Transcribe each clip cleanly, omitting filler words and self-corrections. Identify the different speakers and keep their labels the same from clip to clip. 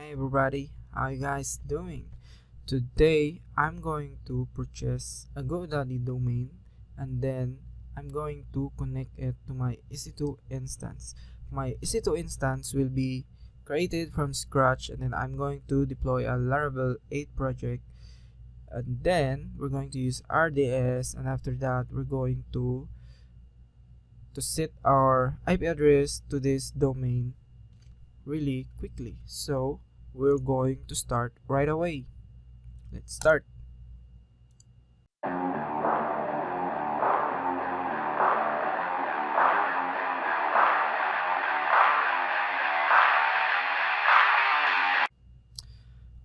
Speaker 1: Hi everybody, how you guys doing? Today I'm going to purchase a Godaddy domain and then I'm going to connect it to my ec2 instance. My ec2 instance will be created from scratch and then I'm going to deploy a Laravel 8 project, and then we're going to use RDS, and after that we're going to set our IP address to this domain really quickly. So we're going to start right away. Let's start.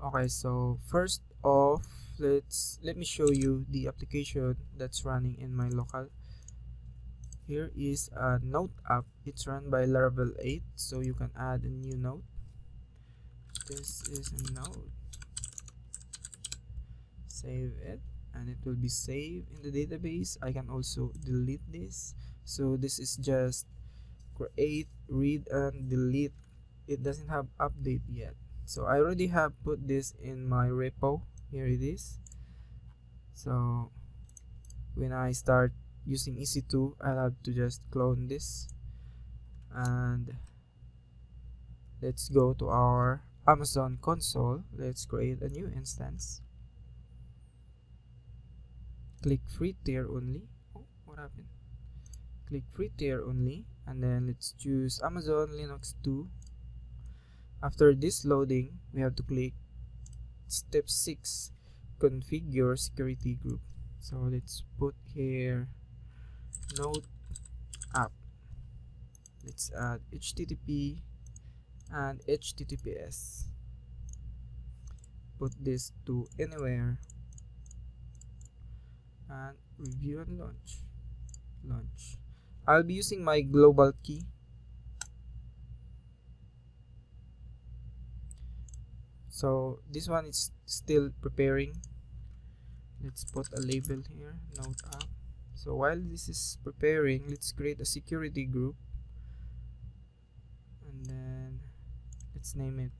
Speaker 1: Okay, so first off, let me show you the application that's running in my local. Here is a node app. It's run by Laravel 8, so you can add a new node. This is a node. Save it and it will be saved in the database. I can also delete this. So this is just create, read, and delete. It doesn't have update yet. So I already have put this in my repo. Here it is. So when I start using ec2, I'll have to just clone this, and let's go to our Amazon console. Let's create a new instance. Click free tier only. Oh, what happened? Click free tier only, and then let's choose Amazon Linux 2. After this loading, we have to click step 6, configure security group. So let's put here node app. Let's add HTTP and HTTPS. Put this to anywhere and review and launch. I'll be using my global key. So this one is still preparing. Let's put a label here, node app. So while this is preparing, let's create a security group, and then let's name it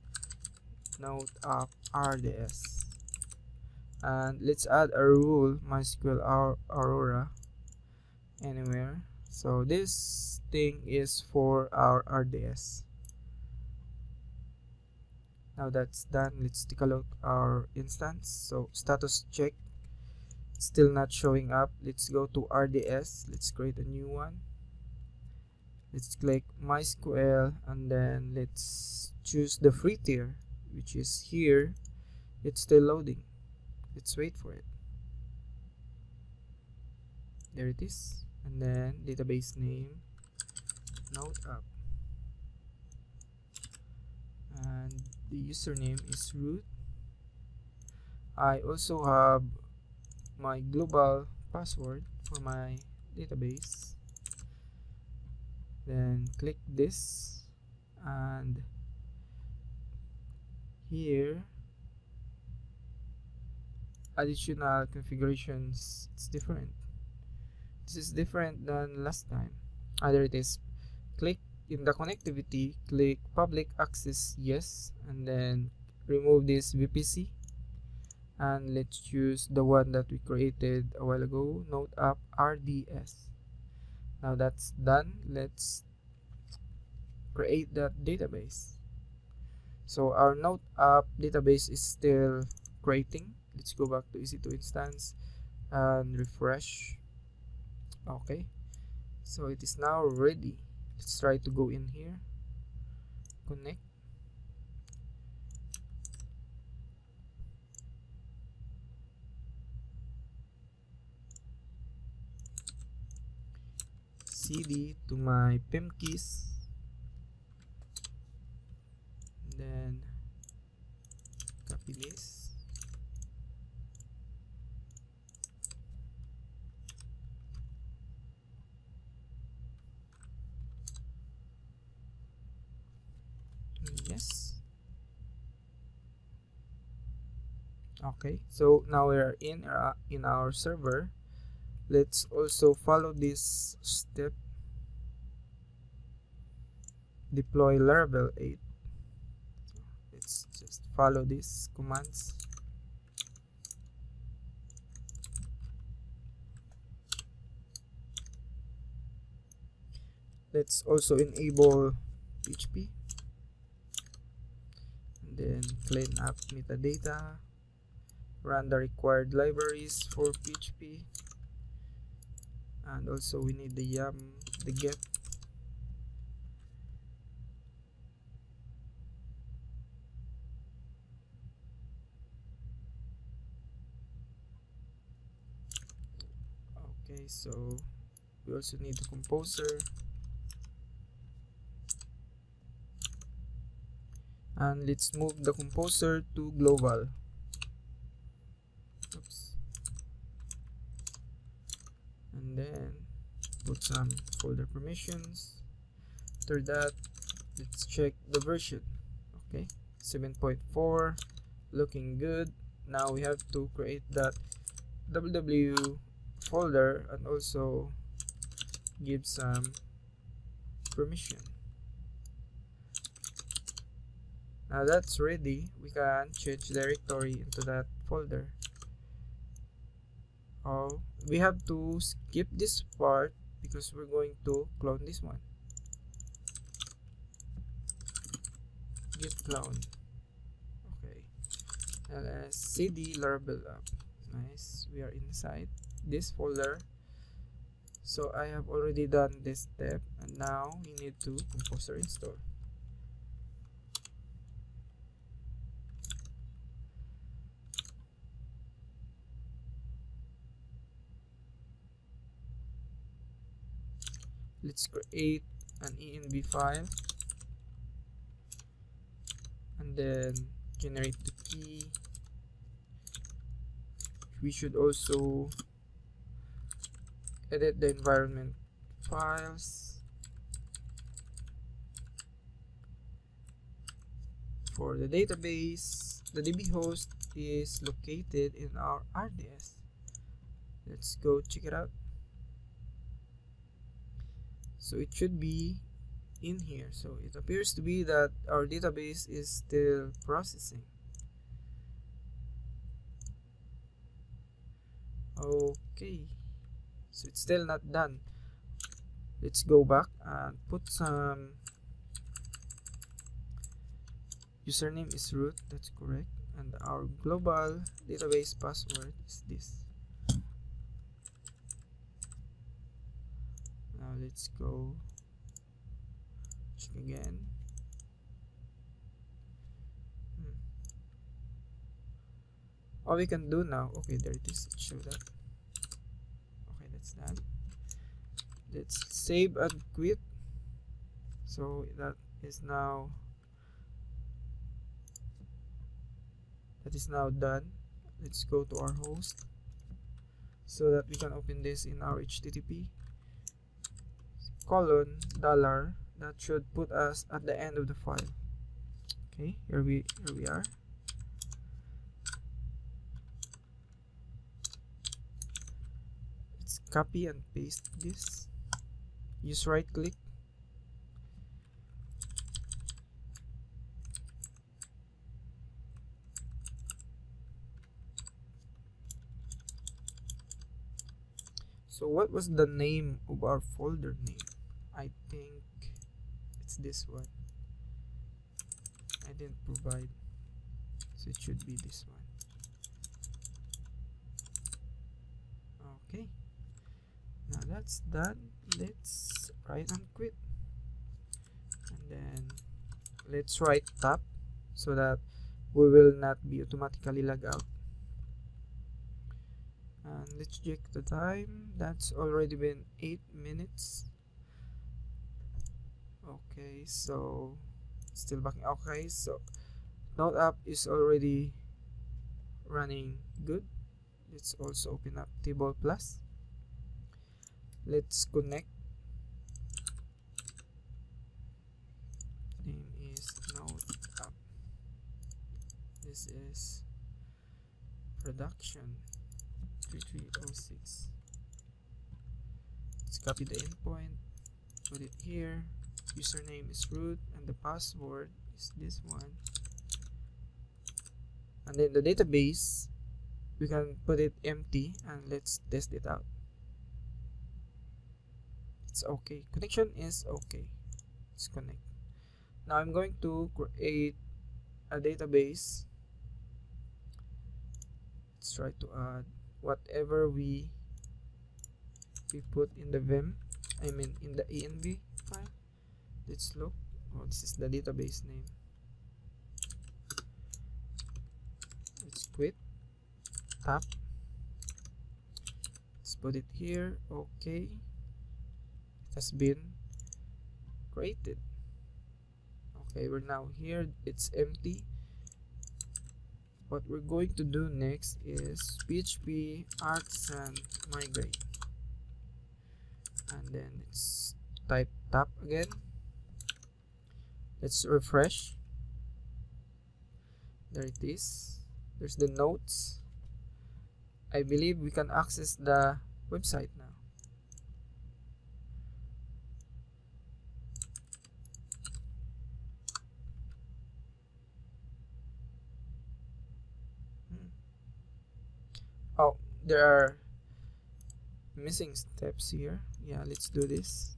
Speaker 1: node app RDS, and let's add a rule MySQL Aurora anywhere. So this thing is for our RDS. Now that's done, let's take a look at our instance. So status check, still not showing up. Let's go to RDS, let's create a new one. Let's click MySQL, and then let's choose the free tier, which is here. It's still loading. Let's wait for it. There it is. And then database name node app, and the username is root. I also have my global password for my database. Then click this, and here additional configurations, it's different. This is different than last time. Either it is click in the connectivity, click public access yes, and then remove this VPC, and let's choose the one that we created a while ago, node app RDS. Now that's done, let's create that database. So our node app database is still creating. Let's go back to ec2 instance and refresh. Okay, so it is now ready. Let's try to go in here, connect. CD to my PIM keys, then copy this. Yes. Okay, so now we are in our server. Let's also follow this step, deploy Laravel 8. So let's just follow these commands. Let's also enable PHP, and then clean up metadata, run the required libraries for PHP, and also we need the get. Okay, so we also need the composer, and let's move the composer to global. Oops. And then put some folder permissions. After that, let's check the version. Okay, 7.4, looking good. Now we have to create that www folder and also give some permission. Now that's ready, we can change directory into that folder. Oh, we have to skip this part because we're going to clone this one. Git clone. Okay. cd Laravel app. Nice. We are inside this folder. So I have already done this step, and now we need to composer install. Let's create an env file and then generate the key. We should also edit the environment files. For the database, the DB host is located in our RDS. Let's go check it out. So it should be in here. So it appears to be that our database is still processing. Okay, so it's still not done. Let's go back and put some username is root, that's correct, and our global database password is this. Now let's go check again. All we can do now, okay, there it is, it showed up. Okay, that's done. Let's save and quit. So that is now done. Let's go to our host so that we can open this in our HTTP $$ that should put us at the end of the file. Okay, here we are. Let's copy and paste this. Use right click. So what was the name of our folder name? I think it's this one. I didn't provide, so it should be this one. Okay, now that's done. Let's write and quit, and then let's write tab so that we will not be automatically log out. And let's check the time. That's already been 8 minutes. Okay, so still backing. Okay, so Node app is already running good. Let's also open up Table Plus. Let's connect. Name is Node app. This is production 3306. Let's copy the endpoint, put it here. Username is root and the password is this one. And then the database, we can put it empty and let's test it out. It's okay. Connection is okay. Let's connect. Now I'm going to create a database. Let's try to add whatever we put in the vim, in the env file. Let's look. Oh, this is the database name. Let's quit, tap, let's put it here. Okay, it has been created. Okay, we're now here, it's empty. What we're going to do next is php artisan migrate, and then let's type tap again. Let's refresh. There it is. There's the notes. I believe we can access the website now. Oh, there are missing steps here. Yeah, let's do this.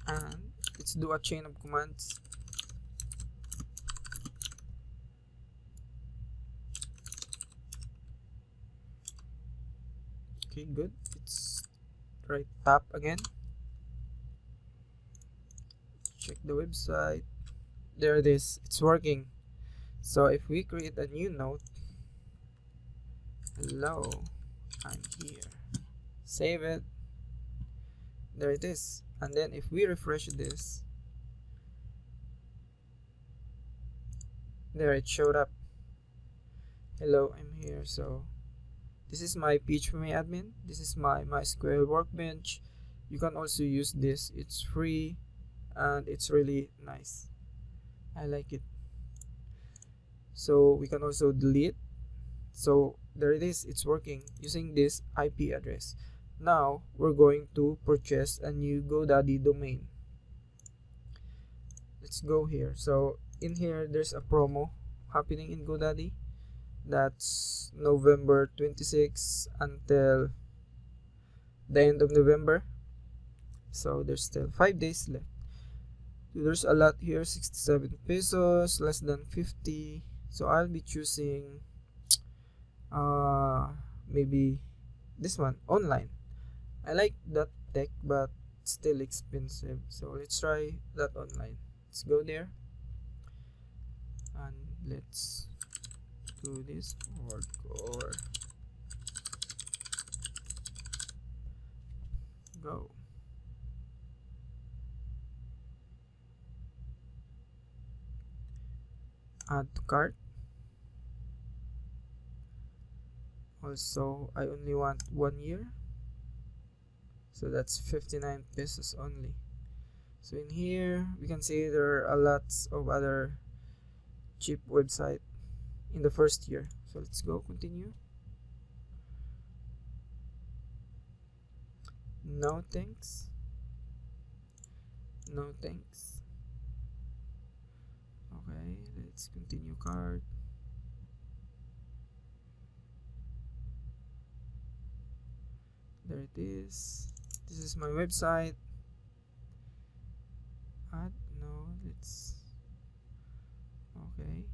Speaker 1: And let's do a chain of commands. Okay, good. Let's try tap again. Check the website. There it is. It's working. So if we create a new note, hello, I'm here. Save it. There it is. And then if we refresh this, there it showed up. Hello, I'm here. So this is my PHP admin. This is my MySQL workbench. You can also use this. It's free and it's really nice. I like it. So we can also delete. So there it is. It's working using this IP address. Now we're going to purchase a new Godaddy domain. Let's go here. So in here there's a promo happening in Godaddy. That's November 26 until the end of November. So there's still 5 days left. There's a lot here, 67 pesos, less than 50. So I'll be choosing maybe this one, online. I like that tech, but still expensive. So let's try that online. Let's go there and let's do this hardcore. Go. Add to cart. Also, I only want 1 year, so that's 59 pesos only. So in here we can see there are a lot of other cheap website in the first year. So let's go continue. No thanks. No thanks. Okay, let's continue cart. There it is. This is my website. Add. No, let's. Okay.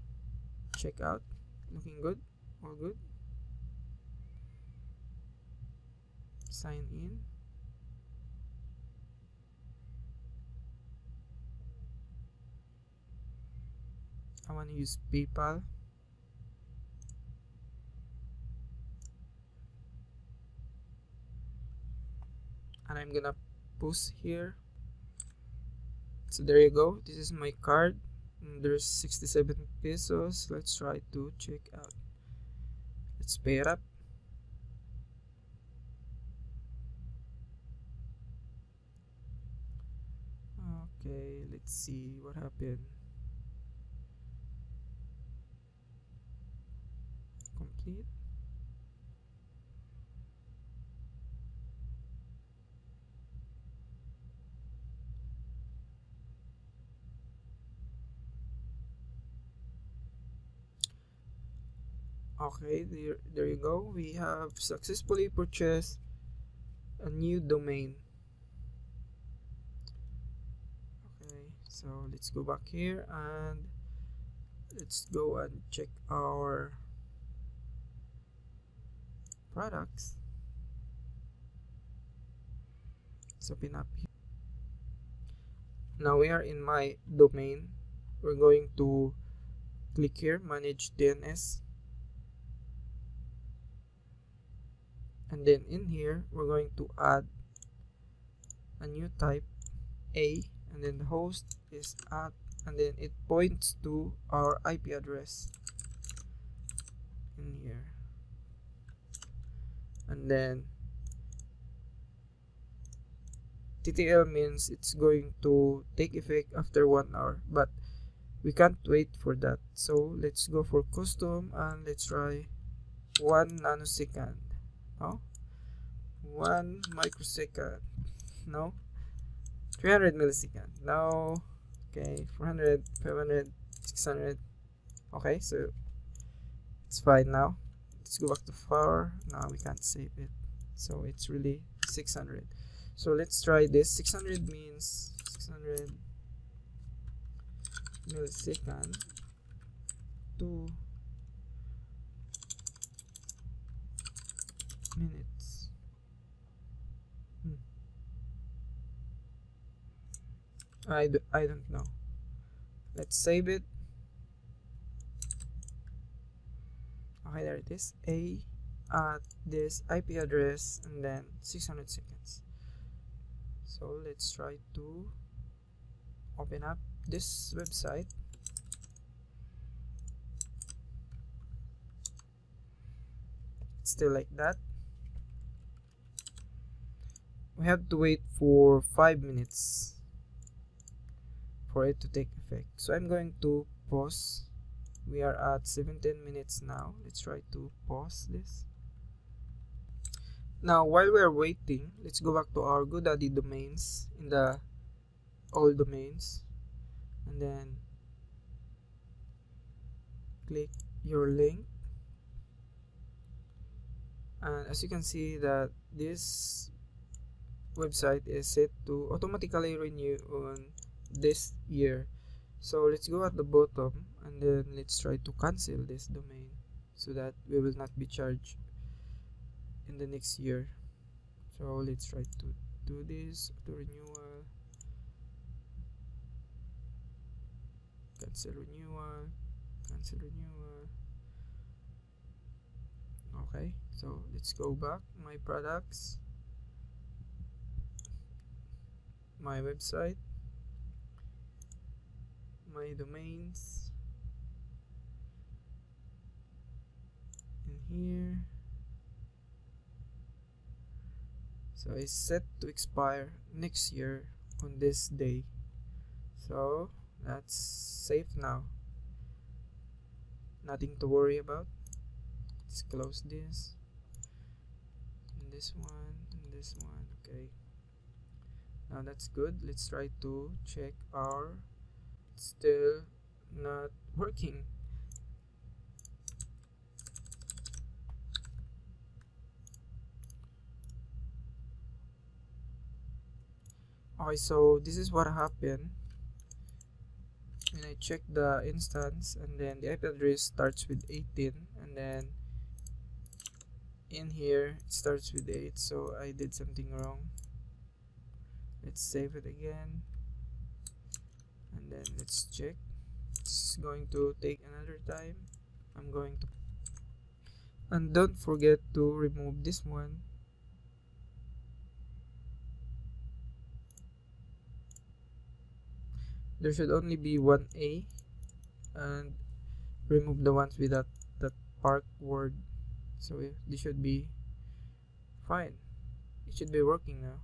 Speaker 1: Check out. Looking good. All good. Sign in. I want to use PayPal. And I'm gonna post here. So there you go. This is my card. There's 67 pesos. Let's try to check out. Let's pay it up. Okay, let's see what happened. Complete. Okay, there you go. We have successfully purchased a new domain. Okay, so let's go back here and let's go and check our products. Let's open up here. Now we are in my domain. We're going to click here, manage DNS, and then in here we're going to add a new type, A, and then the host is at, and then it points to our IP address in here, and then TTL means it's going to take effect after 1 hour, but we can't wait for that. So let's go for custom and let's try 1 nanosecond. No, 1 microsecond. No, 300 millisecond. No. Okay, 400, 500, 600. Okay, so it's fine now. Let's go back to 4. Now we can't save it, so it's really 600. So let's try this. 600 means 600 millisecond to minutes. I don't know. Let's save it. Okay, there it is. A at this IP address and then 600 seconds. So let's try to open up this website. It's still like that. We have to wait for 5 minutes for it to take effect. So I'm going to pause. We are at 17 minutes now. Let's try to pause this. Now while we are waiting, let's go back to our Godaddy domains in the all domains, and then click your link, and as you can see that this website is set to automatically renew on this year. So let's go at the bottom and then let's try to cancel this domain so that we will not be charged in the next year. So let's try to do this, auto renewal, cancel renewal, cancel renewal. Okay, so let's go back. My products, my website, my domains, in here. So it's set to expire next year on this day. So that's safe now. Nothing to worry about. Let's close this. And this one, and this one. Okay. Now that's good. Let's try to check our. Still not working. Okay, so this is what happened when I check the instance, and then the IP address starts with 18, and then in here it starts with 8, so I did something wrong. Let's save it again, and then let's check. This is going to take another time. I'm going to, and don't forget to remove this one. There should only be one A, and remove the ones without the park word. So this should be fine. It should be working now.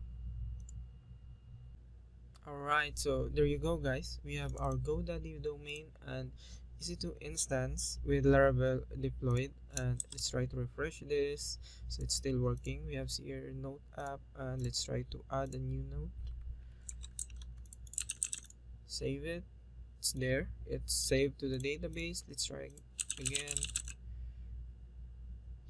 Speaker 1: Alright, so there you go guys. We have our Godaddy domain and ec2 instance with Laravel deployed, and let's try to refresh this. So it's still working. We have here note app, and let's try to add a new note. Save it. It's there. It's saved to the database. Let's try again.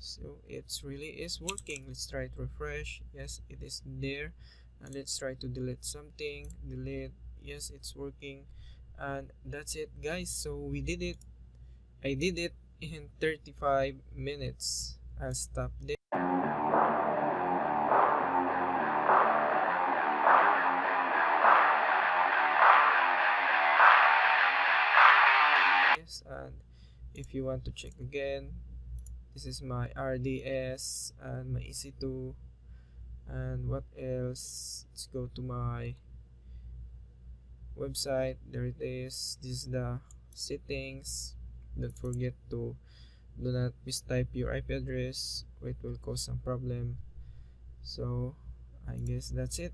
Speaker 1: So it's really is working. Let's try to refresh. Yes, it is there. And let's try to delete something. Delete. Yes, it's working. And that's it, guys. So we did it. I did it in 35 minutes. I'll stop there. Yes, and if you want to check again, this is my RDS and my ec2. And what else? Let's go to my website. There it is. This is the settings. Don't forget to do not mistype your IP address or it will cause some problem. So I guess that's it.